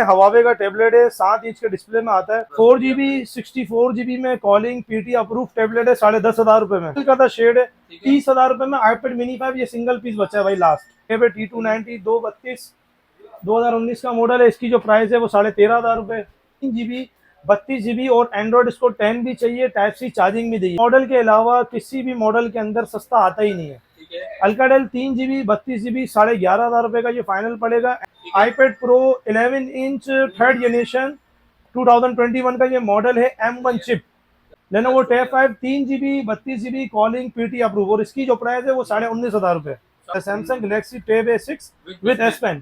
Huawei का tablet है, 7 inch के डिस्प्ले में आता है। 4 GB 64 GB में कॉलिंग पीटी अप्रूव टेबलेट है, 10,500 रुपए में का शेड है। 30,000 रुपए में iPad mini 5 ये सिंगल पीस बचा है भाई लास्ट पे। T290 232 2019 का मॉडल है। इसकी जो प्राइस है वो 13,500 रुपए। 3 GB 32 GB और एंड्रॉइड इसको 10 भी चाहिए, टाइप सी चार्जिंग भी दी। मॉडल के अलावा किसी भी मॉडल के अंदर सस्ता आता ही नहीं है। अल्काडेल 3 GB 32 GB 11,500 रुपए का ये फाइनल पड़ेगा। iPad Pro 11 inch 3rd generation 2021 का ये मॉडल है, M1 chip. Lenovo tab 5 3 GB 32 GB calling PT approve और इसकी जो प्राइस है वो 19,500 रुपए। Samsung Galaxy tab A6 with S Pen,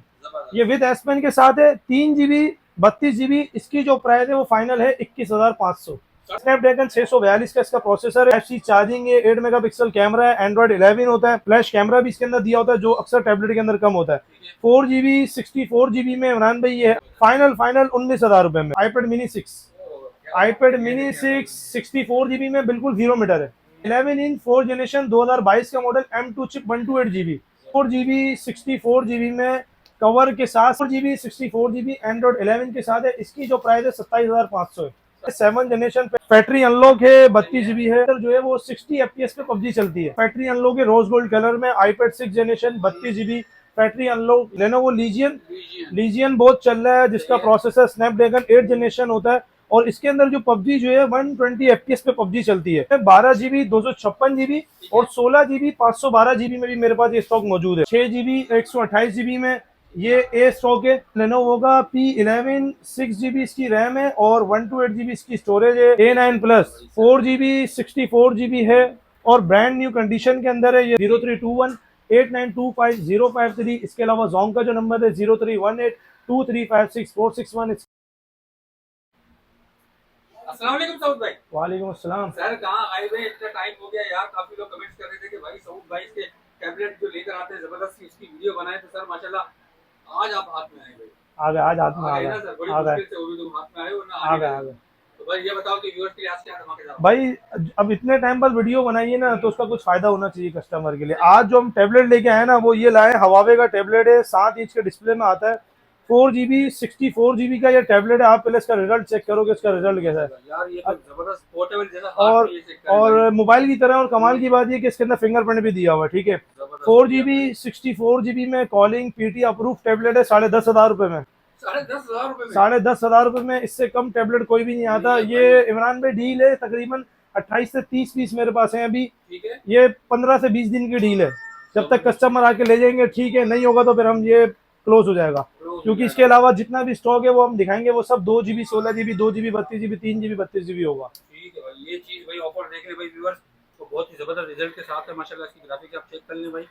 ये विद S Pen के साथ है। 3 GB 32 GB, इसकी जो प्राइस है वो फाइनल है 21,500। स्नैपड्रैगन 642 का इसका प्रोसेसर है, FC चार्जिंग है, 8 मेगापिक्सल कैमरा है, एंड्रॉइड 11 होता है, फ्लैश कैमरा भी इसके अंदर दिया होता है जो अक्सर टैबलेट के अंदर कम होता है। 4 GB 64 GB में इमरान भाई ये है फाइनल 19,000 रुपए में। iPad mini 6 64 GB में बिल्कुल 0 मीटर है। 11 इंच 4 जनरेशन 2022 का model, M2 chip 128 GB। 4 GB 64 GB में कवर के साथ, 4 GB 64 GB एंड्रॉइड 11 के साथ है। इसकी जो प्राइस है 27,500 है। 7 जनरेशन पे बैटरी अनलॉक है, 32 GB है। जो है वो 60 FPS पे पबजी चलती है। बैटरी अनलॉक है रोज गोल्ड कलर में। iPad 6 generation 32 GB battery unlock. Lenovo lesion बहुत चल रहा है जिसका प्रोसेसर स्नैपड्रैगन 8 जनरेशन होता है और इसके अंदर जो पबजी जो है 120 FPS पे पबजी चलती है। 12 GB 256 GB और 16 GB 512 GB में भी मेरे पास ये स्टॉक मौजूद है। 6 GB 128 GB में ये ए स्टॉक है। लेनोवो का P11 6 GB इसकी रैम है और 128 GB इसकी स्टोरेज है। A9 प्लस 4 GB 64 GB है और ब्रांड न्यू कंडीशन के अंदर है। ये 0321 8925 इसके अलावा जोंग का जो नंबर है 0318 2356 अस्सलाम वालेकुम सऊद भाई। वालेकुम अस्सलाम सर, कहाँ आए हुए? इतना टाइम हो गया यार। काफी लोग कमेंट्स कर रहे थे कि भाई सऊद भाई के टैबलेट जो लेकर आते हैं जबरदस्त उसकी वीडियो बनाए। तो सर माशाल्लाह आज आप हाथ में आए भाई। आ गए, आज हाथ में आ गए ना सर, बड़ी आ गए मुश्किल से वो भी तुम हाथ में आए हो ना। आ गए। तो भाई ये बताओ कि व्यूअर्स के लिए आज क्या धमाकेदार भाई अब इतने टाइम बाद वीडियो बनाइए ना तो उसका कुछ फायदा होना चाहिए कस्टमर के लिए। आज जो हम टेबलेट लेके आए ना वो ये लाए, हवावे का टेबलेट है, 7 इंच के डिस्प्ले में आता है। 4 GB 64 GB का ये टेबलेट है। आप पहले इसका रिजल्ट चेक करोगे, इसका रिजल्ट कैसा है यार। ये तो जबरदस्त पोर्टेबल जैसा और हाथ में ये चेक करें भाई। और मोबाइल की तरह। और कमाल की बात ये कि इसके अंदर फिंगरप्रिंट भी दिया हुआ है, ठीक है। 4 GB 64 GB में कॉलिंग पीटी अप्रूव टेबलेट है, 10,500 रुपए में। 10,500 रुपए में 10,500 रुपए में इससे कम टेबलेट कोई भी नहीं आता। ये इमरान भाई डील है, तकरीबन 28 से 30 पीस मेरे पास हैं अभी। ठीक है। ये 15 से 20 दिन की डील है। जब तक कस्टमर आके ले जाएंगे ठीक है, नहीं होगा तो फिर हम ये क्लोज हो जाएगा। क्योंकि इसके अलावा जितना भी स्टॉक है वो हम दिखाएंगे, वो सब 2 GB 16 GB 2 GB 32 GB 3 GB 32 GB होगा। ठीक है भाई। ये चीज भाई ऑफर देख रहे भाई व्यूअर्स, तो बहुत ही जबरदस्त रिजल्ट के साथ है माशाल्लाह। इसकी ग्राफिक आप चेक कर लें भाई।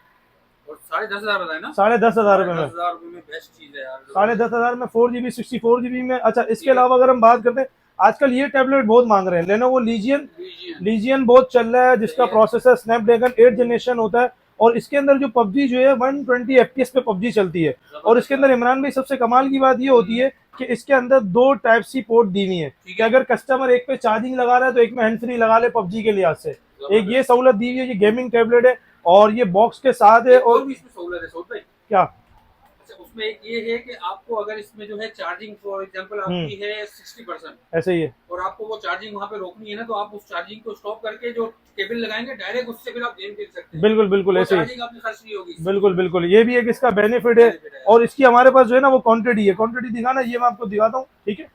और 10,500 बताए ना? 10,500 रुपए में। 10,000 रुपए में बेस्ट चीज है यार। 10,500 में 4 GB 64 GB में। अच्छा, इसके अलावा अगर हम बात करते हैं, आजकल ये टेबलेट बहुत मांग रहे हैं। लेनोवो लीजियन बहुत चल रहा है जिसका प्रोसेसर स्नैपड्रैगन 8 जनरेशन होता है और इसके अंदर जो पबजी जो है 120 FPS पे पबजी चलती है। और इसके अंदर इमरान भाई सबसे कमाल की बात ये होती है कि इसके अंदर 2 टाइप सी पोर्ट दी हुई है कि अगर कस्टमर एक पे चार्जिंग लगा रहा है तो एक में हैंड फ्री लगा ले पबजी के लिहाज से। एक ये सहूलत दी हुई है। ये गेमिंग टेबलेट है और ये बॉक्स के साथ है। और भी इसमें सहूलत है सऊद भाई क्या? अच्छा, उसमें एक ये है कि आपको अगर इसमें जो है चार्जिंग फॉर एग्जांपल आपकी है 60%, ऐसे ही है और आपको वो चार्जिंग वहाँ पे रोकनी है ना, तो आप उस चार्जिंग को स्टॉप करके जो केबल लगाएंगे डायरेक्ट उससे फिर आप गेम खेल सकते हैं। बिल्कुल ऐसे ही। चार्जिंग आपकी खर्च नहीं होगी। बिल्कुल ये भी एक इसका बेनिफिट है। और इसकी हमारे पास जो है ना वो क्वांटिटी है। क्वांटिटी दिखाना, ये मैं आपको दिखाता हूँ, ठीक है।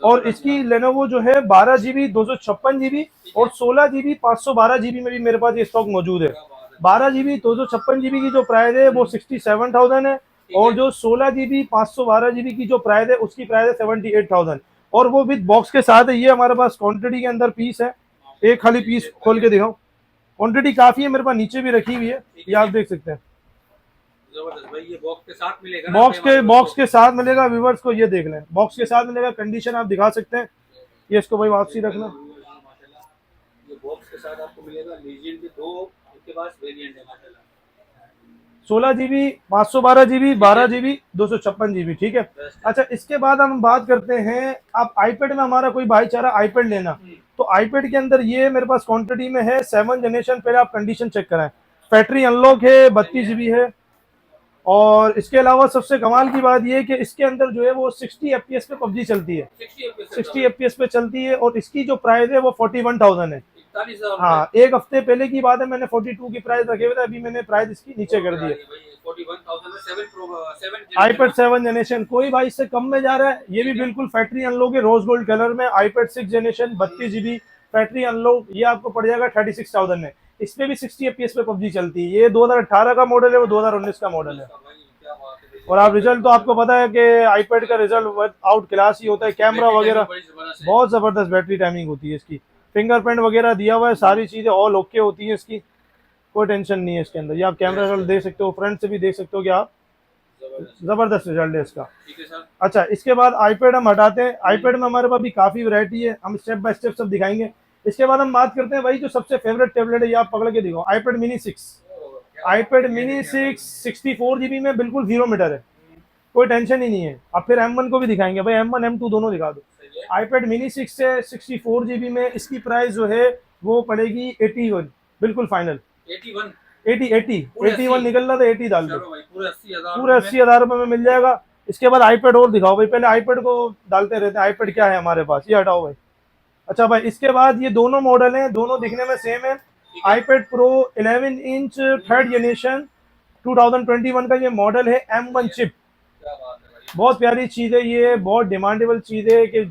और इसकी लेनोवो जो है 12 GB 256 GB और 16 GB 512 GB में भी मेरे पास ये स्टॉक मौजूद है। 12 GB 256 GB की जो प्राइस है वो 67,000 है और जो 16 GB 512 GB की जो प्राइस है उसकी प्राइस है 78,000 और वो विद बॉक्स के साथ है। ये हमारे पास क्वांटिटी के अंदर पीस है। एक खाली पीस खोल के दिखाऊं, क्वांटिटी काफी है मेरे पास, नीचे भी रखी हुई है, ये आप देख सकते हैं। जबरदस्त भाई। ये बॉक्स के साथ मिलेगा ना? बॉक्स के साथ मिलेगा। व्यूवर्स को ये देख लें, बॉक्स के साथ मिलेगा। कंडीशन आप दिखा सकते हैं। ये इसको भाई वापसी रखना। ये बॉक्स के साथ आपको मिलेगा। लीजियन के 2 इसके पास वेरिएंट है माशाल्लाह। 16 GB 512 GB 12 GB 256 GB, ठीक है। अच्छा, इसके बाद हम बात करते हैं, आप आईपैड में हमारा कोई भाईचारा आईपैड लेना, तो आईपैड के अंदर ये मेरे पास क्वांटिटी में है 7 जनरेशन। पहले आप कंडीशन चेक कराएं। बैटरी अनलॉक है, 32 GB है। और इसके अलावा सबसे कमाल की बात ये है कि इसके अंदर जो है वो 60 FPS पे पबजी चलती है, 60 FPS पे चलती है। और इसकी जो प्राइस है वो 41,000 है। 41,000 हाँ, एक हफ्ते पहले की बात है, मैंने 42 की प्राइस रखे हुए थे, अभी मैंने प्राइस इसकी नीचे कर दी है। 41,000 में 7 आईपैड 7 जनरेशन, कोई भाई इससे कम में जा रहा है, ये भी बिल्कुल फैक्ट्री अनलॉक है, रोज गोल्ड कलर में। IPad 6 generation 32 GB factory unlock, ये आपको पड़ जाएगा 36,000 में। इसमें भी 60 FPS पे पबजी चलती है। ये 2018 का मॉडल है, वो 2019 का मॉडल है। और आप रिजल्ट तो आपको पता है कि आईपैड का रिजल्ट आउट क्लास ही होता है, कैमरा वगैरह बहुत जबरदस्त बैटरी टाइमिंग होती है इसकी, फिंगरप्रिंट वगैरह दिया हुआ है, सारी चीजें ऑल ओके होती है इसकी, कोई टेंशन नहीं है इसके अंदर। ये आप कैमरा रिजल्ट देख सकते हो, फ्रंट से भी देख सकते हो कि आप जबरदस्त रिजल्ट है इसका। ठीक है सर। अच्छा, इसके बाद आईपैड हम हटाते हैं। आईपैड में हमारे पास भी काफी वैरायटी है, हम स्टेप बाय स्टेप सब दिखाएंगे। इसके बाद हम बात करते हैं भाई जो सबसे फेवरेट टेबलेट है, ये आप पकड़ के दिखाओ, iPad mini 6। IPad mini 6 64 GB में बिल्कुल 0 मीटर है, कोई टेंशन ही नहीं है। अब फिर M1 को भी दिखाएंगे भाई, M1 M2 दोनों दिखा दो। आईपैड मिनी 6 से 64 GB में इसकी प्राइस जो है वो पड़ेगी 81, बिल्कुल फाइनल। 81 81 निकल रहा था, 80 डाल दो, चलो भाई पूरे 80,000 पूरे 80,000 रुपए में मिल जाएगा। इसके बाद आईपैड और दिखाओ भाई, पहले आईपैड को डालते रहते हैं, आईपैड क्या है हमारे पास, ये हटाओ भाई। अच्छा भाई, इसके बाद ये दोनों मॉडल हैं, दोनों दिखने में सेम है। IPad pro 11 inch 3rd generation 2021 का ये मॉडल है, M1 चिप। क्या बात है भाई। बहुत प्यारी चीज है ये, बहुत डिमांडेबल चीज है कि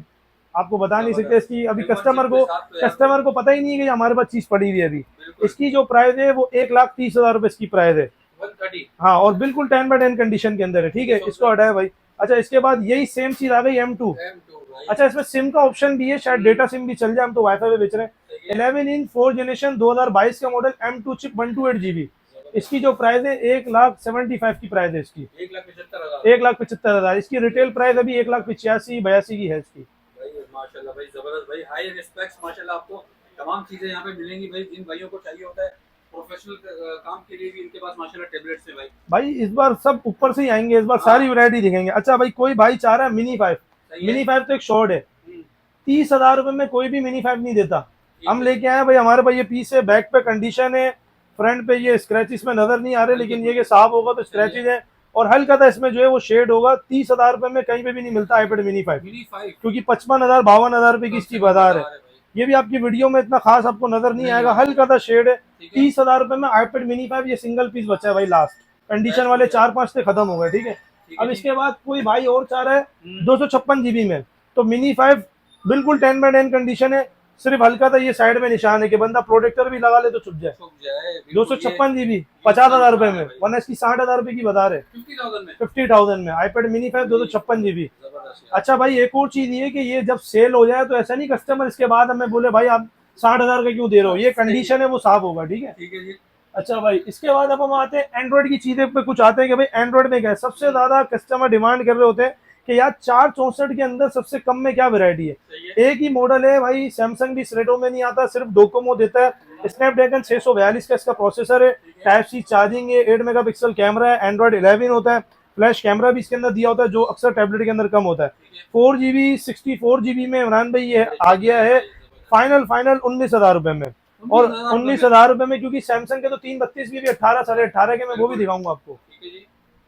आपको बता नहीं सकते इसकी। अभी कस्टमर को पता ही नहीं है कि हमारे पास चीज पड़ी हुई है। अभी इसकी जो प्राइस है वो 1,30,000 रुपए इसकी प्राइस है। 130 हाँ, और बिल्कुल 10/10 कंडीशन के अंदर है, ठीक है, इसको हटाया भाई। अच्छा, इसके बाद यही सेम चीज आ गई M2। भाई। अच्छा, इसमें सिम का ऑप्शन भी है, शायद डेटा सिम भी चल जाए, हम तो वाईफाई पे बेच रहे हैं। 11 इंच 4th जनरेशन 2022 का मॉडल M2 चिप 128 GB। इसकी जो प्राइस है 1,75,000 की प्राइस है इसकी, 1,75,000 1,75,000। इसकी रिटेल प्राइस अभी 1,85,82 की है इसकी। भाई माशाल्लाह भाई, जबरदस्त भाई, हाई रिस्पेक्ट्स माशाल्लाह। आपको तमाम चीजें यहाँ पे मिलेंगी भाई, जिन भाइयों को चाहिए होता है प्रोफेशनल काम के लिए भी इनके पास माशाल्लाह टेबलेट्स है भाई। भाई इस बार सब ऊपर से ही आएंगे, इस बार सारी वैरायटी दिखेंगे। अच्छा भाई, कोई भाई चाह रहा है मिनी 5, मिनी 5 तो एक शॉर्ट है, 30,000 रुपए में कोई भी मिनी 5 नहीं देता। हम लेके आए भाई, हमारे पास ये पीस है, बैक पे कंडीशन है, फ्रंट पे ये स्क्रैचेस में नजर नहीं आ रहे, लेकिन ये कि साफ होगा तो स्क्रैचेज है, और हल्का था इसमें जो है वो शेड होगा। 30,000 रुपए में कहीं पे भी नहीं मिलता आईपैड मिनी 5, क्योंकि 55,000 52,000 रुपए की इसकी बाजार है। ये भी आपकी वीडियो में इतना खास आपको नजर नहीं आएगा, हल्का सा शेड है। 30,000 रुपए में आईपैड मिनी 5, ये सिंगल पीस बचा है भाई, लास्ट कंडीशन वाले 4-5 थे, खत्म हो गए, ठीक है। अब इसके बाद कोई भाई और चाह रहा है 256 GB में, तो मिनी 5 बिल्कुल 10/10 कंडीशन है, सिर्फ हल्का था ये साइड में निशान है कि बंदा प्रोटेक्टर भी लगा ले तो छुप जाए। 256 GB 50,000 रुपए में, वरना इसकी 60,000 रुपए की बता रहे, 50,000 में आईपैड मिनी 5 256 GB। अच्छा भाई, एक और चीज ये कि ये जब सेल हो जाए तो ऐसा नहीं कस्टमर इसके बाद हमें बोले भाई आप 60,000 का क्यों दे रहे हो, ये कंडीशन है वो साफ होगा, ठीक है। जी। अच्छा भाई, इसके बाद अब हम आते हैं एंड्रॉइड की चीजें पे, कुछ आते हैं कि भाई एंड्रॉइड में क्या है। सबसे ज्यादा कस्टमर डिमांड कर रहे होते हैं कि यार 464 के अंदर सबसे कम में क्या वैरायटी है। एक ही मॉडल है भाई, सैमसंग भी इस रेटों में नहीं आता, सिर्फ डोकोमो देता है। स्नैपड्रैगन 642 का इसका प्रोसेसर है, टाइप सी चार्जिंग है, 8 मेगापिक्सल कैमरा है, एंड्रॉइड 11 होता है, फ्लैश कैमरा भी इसके अंदर दिया होता है जो अक्सर टैबलेट के अंदर कम होता है। 4GB 64GB में इमरान भाई ये आ गया है फाइनल 19,000 रुपए में, और 19,000 रुपए में, क्योंकि सैमसंग के तो 332 भी 18 18.5 के, मैं वो भी दिखाऊंगा आपको। ठीक है जी,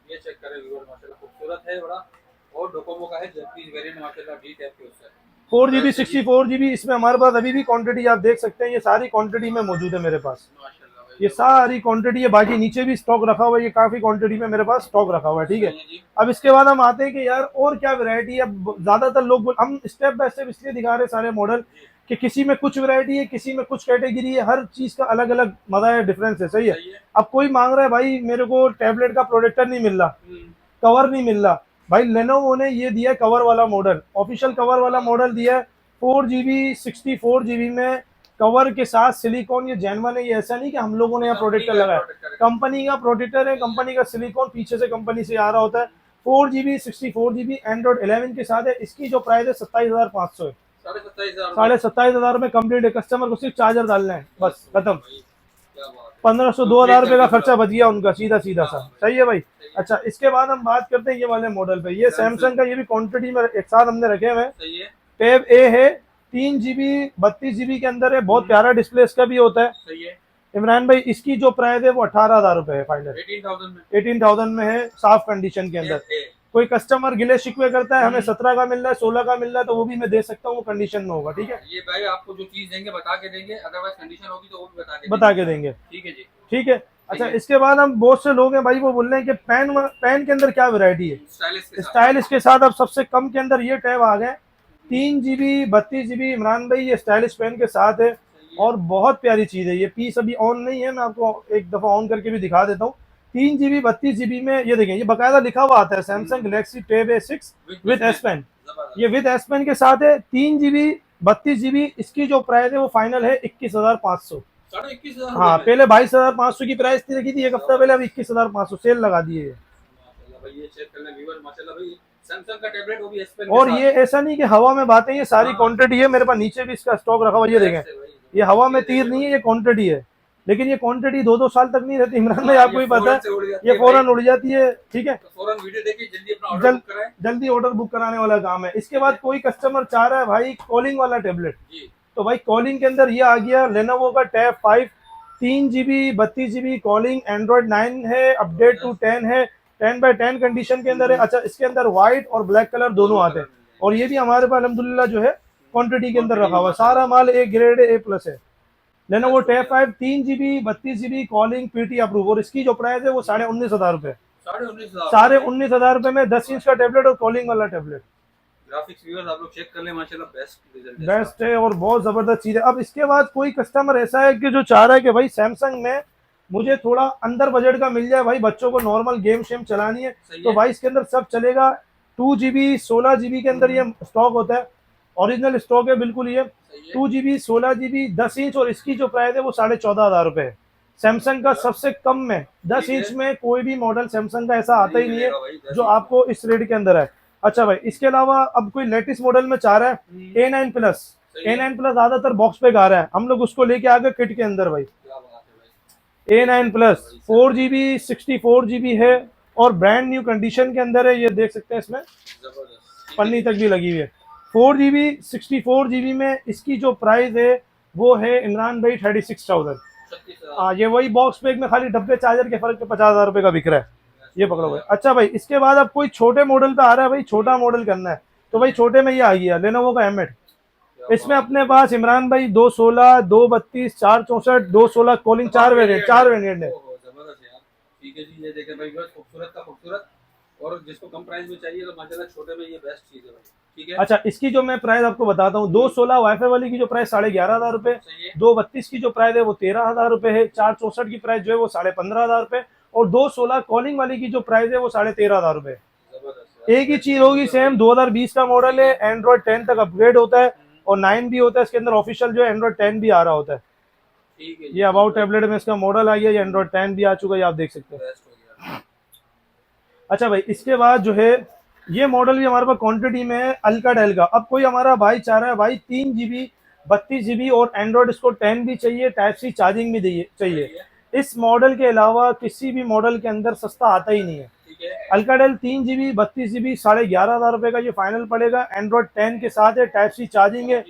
ये चेक करें व्यूअर, माशाल्लाह खूबसूरत है बड़ा, और डोकोमो का है जैपनीज वेरिएंट माशाल्लाह, डी टाइप के उससे 4GB 64GB इसमें हमारे पास अभी भी क्वांटिटी आप देख सकते हैं, ये सारी क्वांटिटी में मौजूद है मेरे पास, माशाल्लाह भाई। ये सारी क्वांटिटी है। बाकी नीचे भी स्टॉक रखा हुआ है, ये काफी क्वांटिटी में मेरे पास स्टॉक रखा हुआ है, ठीक है। अब इसके बाद हम आते हैं कि यार और क्या वैरायटी है। ज्यादातर लोग हम स्टेप बाय स्टेप इसलिए दिखा रहे हैं सारे मॉडल कि किसी में कुछ वैरायटी है, किसी में कुछ कैटेगरी है, हर चीज का अलग अलग मजा है, डिफरेंस है, सही है। अब कोई मांग रहा है भाई मेरे को टैबलेट का प्रोटेक्टर नहीं मिल रहा, कवर नहीं मिल रहा, भाई लेनोवो ने ये दिया कवर वाला मॉडल, ऑफिशियल कवर वाला मॉडल दिया है। 4GB 64GB में कवर के साथ सिलिकॉन, ये जेन्युइन है, ये ऐसा नहीं कि हम लोगों ने यहाँ प्रोटेक्टर लगाया, कंपनी का प्रोटेक्टर है, कंपनी का सिलिकॉन पीछे से कंपनी से आ रहा होता है। 4GB 64GB एंड्रॉइड 11 के साथ है। इसकी जो प्राइस है 27,500 है, 27,500 में कंप्लीट है। कस्टमर को सिर्फ चार्जर डालना है, बस खत्म। 1,500 2,000 रुपए का खर्चा बच गया उनका, सीधा सीधा सा, सही है भाई। अच्छा, इसके बाद हम बात करते हैं ये वाले मॉडल पे, ये सैमसंग का, ये भी क्वांटिटी में एक साथ हमने रखे हुए हैं। टैब ए है, 3GB 32GB के अंदर है, बहुत प्यारा डिस्प्ले इसका भी होता है। इमरान भाई इसकी जो प्राइस है वो 18,000 रुपए है फाइनल, 18,000 में 18,000 में है, साफ कंडीशन के अंदर। ए, कोई कस्टमर गिले शिकवे करता है हमें 17 का मिल रहा है, 16 का मिल रहा है, तो वो भी मैं दे सकता हूँ, वो कंडीशन में होगा, ठीक है, ये भाई आपको जो चीज देंगे बता के देंगे, अदरवाइज कंडीशन होगी तो वो भी बता के देंगे, ठीक है जी। ठीक है। अच्छा, ठीक है। इसके बाद हम बहुत से लोग हैं भाई वो बोल रहे हैं कि पेन के अंदर क्या वैरायटी है। स्टाइलिश के साथ स्टाइल इसके साथ अब सबसे कम के अंदर ये टैब आ गए, 3 GB 32 GB इमरान भाई, ये स्टाइलिश पेन के साथ है सही है। और बहुत प्यारी चीज़ है। ये पीस अभी ऑन नहीं है, मैं आपको एक दफ़ा ऑन करके भी दिखा देता हूँ। 3 GB 32 GB में ये देखें, ये बकायदा लिखा हुआ आता है Samsung Galaxy tab A6 with S pen, जबरदस्त। ये विद एस पेन के साथ है। 3 GB 32 GB, इसकी जो प्राइस है वो फाइनल है 21,500। 21,500 हाँ, में। पहले 22,500 की प्राइस थी, रखी थी एक हफ्ता पहले, अब 21,500 सेल लगा दी है। माशाल्लाह भाई, ये चेक कर लें व्यूअर, माशाल्लाह भाई सैमसंग का टैबलेट वो भी एस पेन और ये ऐसा नहीं कि हवा में बातें, ये सारी हाँ। क्वांटिटी है मेरे पास, नीचे भी इसका स्टॉक रखा हुआ है, ये देखें, ये हवा में तीर नहीं है, ये क्वांटिटी है। लेकिन ये क्वांटिटी 2-2 साल तक नहीं रहती इमरान भाई, आपको ही पता है, ये फौरन उड़ जाती है, ठीक है। फौरन वीडियो देखिए, जल्दी अपना ऑर्डर जल, बुक कराएं जल्दी ऑर्डर बुक कराने वाला काम है। इसके बाद कोई कस्टमर चाह रहा है भाई कॉलिंग वाला टेबलेट, जी। तो भाई कॉलिंग के अंदर ये आ गया लेनोवो का tab 5, 3 GB 32 GB calling, Android 9 है, अपडेट टू 10 है, 10/10 कंडीशन के अंदर है। अच्छा, इसके अंदर व्हाइट और ब्लैक कलर दोनों आते हैं, और ये भी हमारे पास अल्हम्दुलिल्लाह जो है क्वांटिटी के अंदर रखा हुआ है, सारा माल ए ग्रेड A+ है। Lenovo tab 5 3 GB 32 GB calling, PT approve, और इसकी जो प्राइस है वो 19,500 रुपए, 19,500 19,500 रुपए में 10 इंच का टेबलेट और कॉलिंग वाला टेबलेट। ग्राफिक्स व्यूअर्स आप लोग चेक कर लें, माशाल्लाह बेस्ट रिजल्ट है बेस्ट है और बहुत ज़बरदस्त चीज़ है। अब इसके बाद कोई कस्टमर ऐसा है कि जो चाह रहा है कि भाई सैमसंग में मुझे थोड़ा अंदर बजट का मिल जाए, भाई बच्चों को नॉर्मल गेम शेम चलानी है, सही तो है। भाई इसके अंदर सब चलेगा। 2 GB 16 GB के अंदर ये स्टॉक होता है, ओरिजिनल स्टॉक है बिल्कुल ये। सही है। 2 GB 16 GB 10 इंच, और इसकी जो प्राइस है वो 14,500 रुपए है। सैमसंग का सबसे कम में 10 ठीक है। इंच में कोई भी मॉडल सैमसंग का ऐसा आता ही नहीं है मिलेगा भाई, 10 जो इंच आपको इस रेट के अंदर है। अच्छा भाई, इसके अलावा अब कोई लेटेस्ट मॉडल में चाह रहा है A9 प्लस, सही है। A9 प्लस ज्यादातर बॉक्स पे आ रहा है, हम लोग उसको लेके आ गए किट के अंदर भाई। क्या बात है भाई। A9 प्लस 4 GB 64 GB है और ब्रांड न्यू कंडीशन के अंदर है, ये देख सकते हैं इसमें जबरदस्त। पन्नी तक भी लगी हुई है। 4 GB 64 GB में इसकी जो प्राइस है वो है इमरान भाई 36,000। 36,000। हाँ, ये वही बॉक्स पैक में खाली डब्बे चार्जर के फर्क पे 50,000 रुपए का बिक रहा है, ये पकड़ो भाई। अच्छा भाई, इसके बाद अब कोई छोटे मॉडल पे आ रहा है, भाई छोटा मॉडल करना है, तो भाई छोटे में ये आ गया लेनोवो का M8। इसमें अपने पास इमरान भाई 216 232 464 216 कॉलिंग, 4 वेरिएंट है। ओहो, जबरदस्त यार। ठीक है जी, ये देखें भाई बस खूबसूरत का खूबसूरत, और जिसको कम प्राइस में चाहिए तो माशाल्लाह छोटे में ये बेस्ट चीज है भाई। ठीक है। अच्छा, इसकी जो मैं प्राइस आपको बताता हूँ, 216 वाईफाई वाली की जो प्राइस 11,500 रुपए, सही है। 232 की जो प्राइस है वो 13,000 रुपए है, 464 की प्राइस जो है वो 15,500 रुपए, और 216 कॉलिंग वाली की जो प्राइस है वो 13,500 रुपए। जबरदस्त यार। एक ही चीज होगी सेम, 2020 का मॉडल है, एंड्रॉइड 10 तक अपग्रेड होता है और 9 भी होता है इसके अंदर, ऑफिशियल जो है एंड्रॉइड 10 भी आ रहा होता है। ठीक है जी। ये अबाउट टैबलेट में इसका मॉडल आ गया, ये एंड्रॉइड 10 भी आ चुका है, ये आप देख सकते हैं। बेस्ट हो गया। अच्छा भाई, इसके बाद जो है ये मॉडल भी हमारे पास क्वांटिटी में है अल्काडेल का। अब कोई हमारा भाई चाह रहा है भाई 3 GB 32 GB और एंड्रॉइड इसको 10 भी चाहिए, टाइप सी चार्जिंग भी चाहिए, सही है। इस मॉडल के अलावा किसी भी मॉडल के अंदर सस्ता आता ही नहीं है। ठीक है। अल्काडेल 3 GB 32 GB 11,500 रुपए का ये फाइनल पड़ेगा, एंड्रॉइड 10 के साथ है, टाइप सी चार्जिंग है।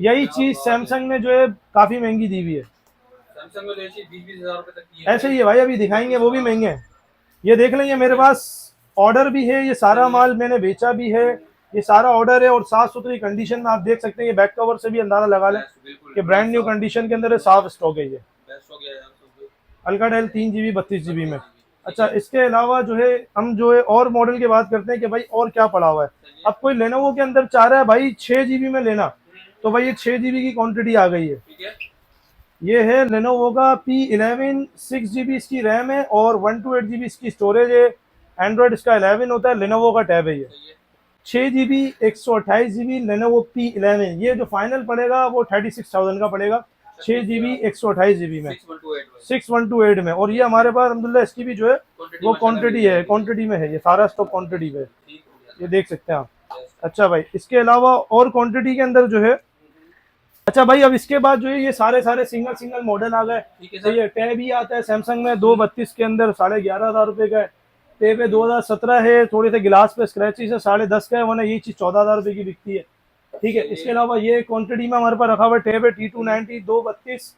यही चीज सैमसंग ने जो है काफी महंगी दी हुई है, सैमसंग में तो ऐसी 20,000 रुपए तक की है। ऐसे ही है भाई, अभी दिखाएंगे वो भी महंगे हैं। ये देख लेंगे, मेरे पास ऑर्डर भी है, ये सारा माल मैंने बेचा भी है, ये सारा ऑर्डर है और साफ सुथरी कंडीशन में आप देख सकते हैं। ये बैक कवर से भी अंदाजा लगा लें बिल्कुल कि ब्रांड न्यू कंडीशन के अंदर है, साफ स्टॉक है ये बेस्ट हो गया यार। तो अल्काडेल 3 GB 32 GB में। अच्छा, इसके अलावा जो है हम जो है और मॉडल की बात करते हैं कि भाई और क्या पड़ा हुआ है। अब कोई लेनोवो के अंदर चाह रहा है भाई 6 GB में लेना, तो भाई ये 6 GB की क्वांटिटी आ गई है। ठीक है। ये है लेनोवो का P11, 6 GB इसकी रैम है और 128 GB इसकी स्टोरेज है, एंड्रॉइड इसका 11 होता है, लेनोवो का टैब है ये। 6 GB 128 GB लेनोवो P11, ये जो फाइनल पड़ेगा वो 36,000 का पड़ेगा, 6 GB 128 GB में 6128 में। और ये हमारे पास अल्हम्दुलिल्लाह इसकी भी जो है वो क्वांटिटी है, क्वांटिटी में है, ये सारा स्टॉक क्वांटिटी में है, ये देख सकते हैं आप। अच्छा भाई, इसके अलावा और क्वांटिटी के अंदर जो है, अच्छा भाई अब इसके बाद जो है ये सारे सिंगल मॉडल आ गए। तो ये टैब ही आता है सैमसंग में 232 के अंदर, 11,500 रुपए का है। टैब है 2017 है, थोड़े से गिलास पे स्क्रैचेस है, 10.5 का है, वरना ये चीज 14,000 रुपए की बिकती है। ठीक है, इसके अलावा ये क्वांटिटी में हमारे पास रखा हुआ टैब है T290 232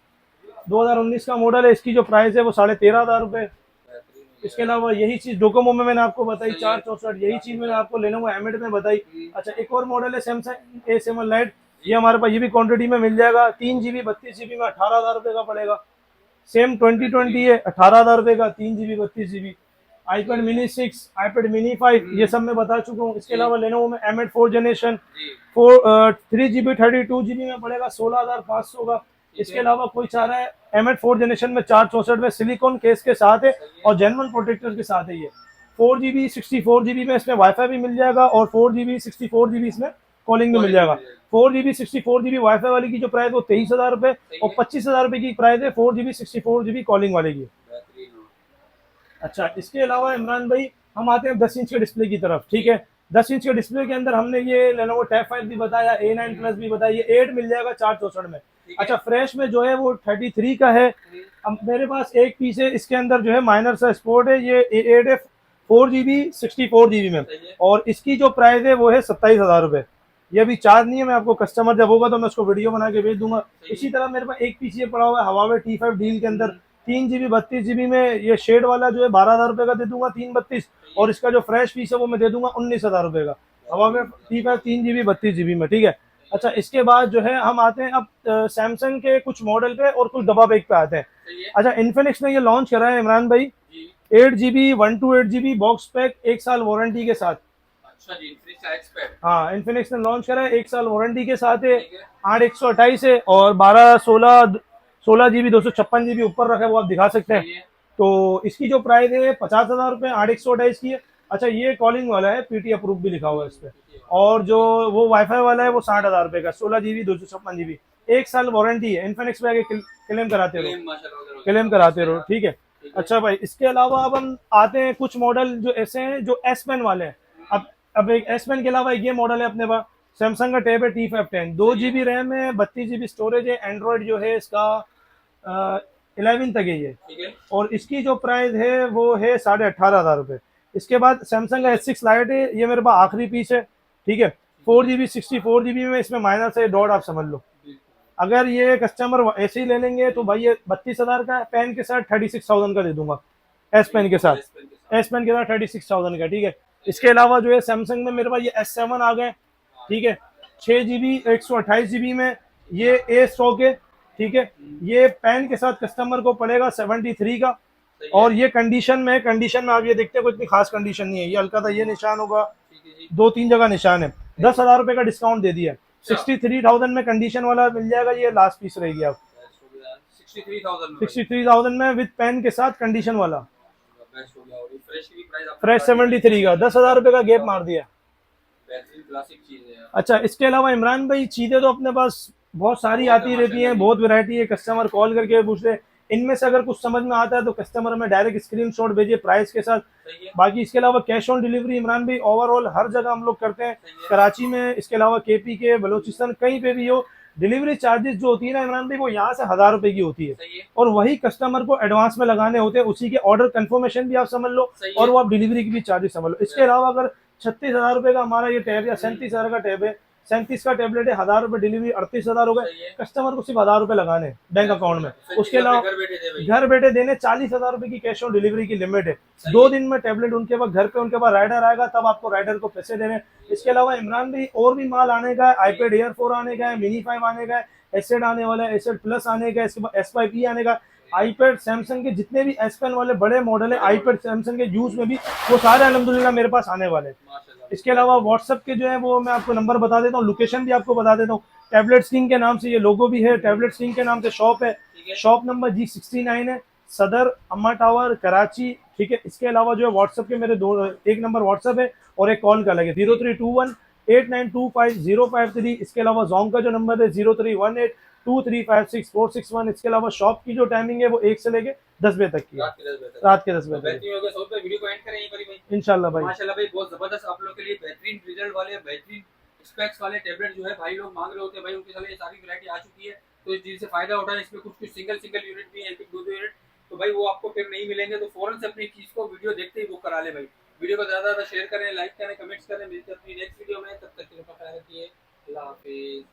2019 का मॉडल है, इसकी जो प्राइस है वो 13,500 रुपये। बेहतरीन है इसके यार। अलावा यही चीज़ डोकोमो में मैंने आपको बताई सही है। 464, यही चीज़ मैंने आपको लेनोवो एमिड में बताई। हम्म, अच्छा, एक और मॉडल है सैमसंग A7 लाइट, ये हमारे पास ये भी क्वांटिटी में मिल जाएगा। 3 GB 32 GB में 18,000 रुपये का पड़ेगा। सेम 2020 है, 18,000 रुपये का, 3 GB 32 GB। IPad mini 6, iPad mini 5, ये सब मैं बता चुका हूँ। इसके जी अलावा लेनोवो में एमिड 4 जनरेशन जी 3 GB 32 GB में पड़ेगा 16,500 का। ठीक इसके है। अलावा कोई चाह रहा है एमिड 4 जनरेशन में 464 में सिलिकॉन केस के साथ है सही है। और जेन्युइन प्रोटेक्टर के साथ है। ये 4 GB 64 GB में इसमें वाईफाई भी मिल जाएगा और 4 GB 64 GB इसमें कॉलिंग भी मिल कॉलिंग जाएगा। मिल जाएगी। 4 GB 64 GB वाईफाई वाली की जो प्राइस वो 23,000 रुपये सही और है। 25,000 रुपये की प्राइस है 4 GB 64 GB कॉलिंग वाले की। बेहतरीन हो। अच्छा, इसके अलावा इमरान भाई हम आते हैं 10 इंच के डिस्प्ले की तरफ। ठीक है, 10 इंच के डिस्प्ले के अंदर हमने ये लेनोवो टैब 5 भी बताया, A9 प्लस भी बताया, ये 8 मिल जाएगा 464 में। ठीक है। अच्छा, फ्रेश में जो है वो 33 का है। अब मेरे पास एक पीस है, इसके अंदर जो है माइनर सा स्पोर्ट है, ये 8 है 4 GB 64 GB में, सही है। और इसकी जो प्राइस है वो है 27,000 रुपये। ये अभी चार्ज नहीं है, मैं आपको कस्टमर जब होगा तो मैं उसको वीडियो बना के भेज दूंगा। सही इसी है। तरह मेरे पास एक पीस ये पड़ा हुआ है हवावे T5 डील के अंदर, 3 GB 32 GB में, ये शेड वाला जो है 12,000 रुपये का दे दूंगा 332, सही है। और इसका जो फ्रेश पीस है वो मैं दे दूंगा 19,000 रुपये का, हवावे T5 3 GB 32 GB में। ठीक है। अच्छा, इसके बाद जो है हम आते हैं अब सैमसंग के कुछ मॉडल पे और कुछ डब्बा पैक पे आते हैं। सही है। अच्छा, इन्फिनिक्स ने ये लॉन्च करा है इमरान भाई, जी 8 GB 128 GB बॉक्स पैक 1 साल वारंटी के साथ। अच्छा जी, इन्फिनिक्स का एक्सपर्ट। हाँ, इन्फिनिक्स ने लॉन्च करा है, 1 साल वारंटी के साथ है। ठीक है। 8 128 है और 16 GB 256 GB ऊपर रखा है, वो आप दिखा सकते हैं। सही है। तो इसकी जो प्राइस है 50,000 रुपये 8 128 की है। अच्छा, ये कॉलिंग वाला है, पीटी अप्रूव भी लिखा हुआ है इस पे। और जो वो वाईफाई वाला है वो 60,000 रुपये का, 16 GB 256 GB, 1 साल वारंटी है। इन्फिनिक्स पे आगे क्लेम कराते रहो, क्लेम माशाल्लाह क्लेम कराते रहो। ठीक है। ठीक है। अच्छा भाई, इसके अलावा अब हम आते हैं कुछ मॉडल जो ऐसे हैं जो एस पेन वाले हैं। अब एक एस पेन के अलावा एक ये मॉडल है अपने पास, सैमसंग का टैब है T510, 2 GB रैम है, 32 GB स्टोरेज है, एंड्रॉयड जो है इसका 11 तक है ये, ठीक है। और इसकी जो प्राइस है वो है 18,500 रुपये। इसके बाद सैमसंग का S6 लाइट है, ये मेरे पास आखिरी पीस है। ठीक है, 4 GB 64 GB में, इसमें माइनस है डॉट, आप समझ लो। बिल्कुल। अगर ये कस्टमर ऐसे ही ले लेंगे तो भाई ये 32,000 का है, पेन के साथ 36,000 का दे दूंगा, एस पेन के साथ, एस पेन के साथ। एस पेन के साथ 36,000 का। ठीक है। इसके अलावा जो है सैमसंग में मेरे पास ये S7 आ गए। ठीक है, 6 GB 128 GB में, ये ए स्टॉक है। ठीक है, ये पेन के साथ कस्टमर को पड़ेगा 73 का, सही है। और ये कंडीशन में आप ये देखते हैं कोई इतनी खास कंडीशन नहीं है, ये हल्का सा ये निशान होगा, ठीक है जी। 2 3 जगह निशान है। 10,000 रुपये का डिस्काउंट दे दिया, 63,000 में कंडीशन वाला मिल जाएगा, ये लास्ट पीस रहेगी आप, बेस्ट हो गया 63,000 में। 63,000 में विद पेन के साथ कंडीशन वाला, बेस्ट हो गया। और ये फ्रेश की प्राइस आपने फ्रेश बता दी। 73 का, 10,000 रुपये का गैप मार दिया। बेहतरीन क्लासिक चीज है यार। अच्छा, इसके अलावा इमरान भाई चीज़ें तो अपने पास बहुत सारी बहुत आती है रहती हैं, माशाल्लाह। बहुत वैरायटी है, कस्टमर कॉल करके पूछ रहे, इनमें से अगर कुछ समझ में आता है तो कस्टमर हमें डायरेक्ट स्क्रीनशॉट भेजिए प्राइस के साथ। सही है। बाकी इसके अलावा कैश ऑन डिलीवरी इमरान भाई ओवरऑल हर जगह हम लोग करते हैं, सही है। कराची में, इसके अलावा KP के, बलोचिस्तान, कहीं पे भी हो। डिलीवरी चार्जेस जो होती है ना इमरान भाई, वो यहाँ से 1,000 रुपये की होती है, सही है। और वही कस्टमर को एडवांस में लगाने होते हैं, उसी के ऑर्डर कंफर्मेशन भी आप समझ लो, सही और है। वो आप डिलीवरी की भी चार्जेस समझ लो। इसके अलावा अगर 36,000 रुपये का हमारा ये टैब या 37,000 का टैब है, 37 का टैबलेट है, 1,000 रुपये डिलीवरी, 38,000 हो गए। सही है। कस्टमर को सिर्फ 1,000 रुपये लगाने हैं बैंक अकाउंट में। सही उसके है, अलावा घर बैठे थे भाई। घर बैठे देने 40,000 रुपये की कैश ऑन डिलीवरी की लिमिट है। सही 2 है। दिन में टैबलेट उनके पास घर पे, उनके पास राइडर आएगा, तब आपको राइडर को पैसे देने हैं। इसके अलावा इमरान भाई और भी माल आने का है, आईपैड एयर 4 आने का है, मिनी 5 आने का है, एसेड आने वाला है, एसेड प्लस आने का है, इसके बाद S5e आने का। आईपैड सैमसंग के जितने भी S पेन वाले बड़े मॉडल है आईपैड सैमसंग के यूज में भी, वो सारे अल्हम्दुलिल्लाह मेरे पास आने वाले हैं। माशाल्लाह। इसके अलावा व्हाट्सएप के जो है वो मैं आपको नंबर बता देता हूँ, लोकेशन भी आपको बता देता हूँ। टैबलेट किंग के नाम से ये लोगो भी है, टैबलेट किंग के नाम से शॉप है, ठीक है। शॉप नंबर G69 है, सदर अम्मा टावर कराची। ठीक है। इसके अलावा जो है व्हाट्सएप के मेरे एक नंबर व्हाट्सएप है और एक कॉल का लगे 032189255053। इसके अलावा जोंग का जो नंबर है 03182356 इसके अलावा शॉप की जो टाइमिंग है वो 1 से लेके 10 बजे तक की है, रात के 10 बजे तक। रात के 10 बजे तक बेहतरीन हो गया। सो पे वीडियो को एंड करें यहीं पर ही भाई। इंशाल्लाह भाई। माशाल्लाह भाई, बहुत जबरदस्त आप लोग के लिए बेहतरीन रिजल्ट वाले, बेहतरीन स्पेक्स वाले टैबलेट जो है भाई लोग मांग रहे होते हैं भाई, उनके साथ ये सारी वैरायटी आ चुकी है, तो इस चीज से फायदा उठाएं। इसमें कुछ कुछ सिंगल यूनिट भी है, 1-2 यूनिट, तो भाई वो आपको फिर नहीं मिलेंगे, तो फौरन से अपनी चीज को वीडियो देखते ही बुक करा ले भाई। वीडियो को ज्यादा ज्यादा शेयर करें, लाइक करें, कमेंट्स करें। मिलते हैं अपनी नेक्स्ट वीडियो में, तब तक के लिए ख्याल रखिए। अल्लाह हाफिज।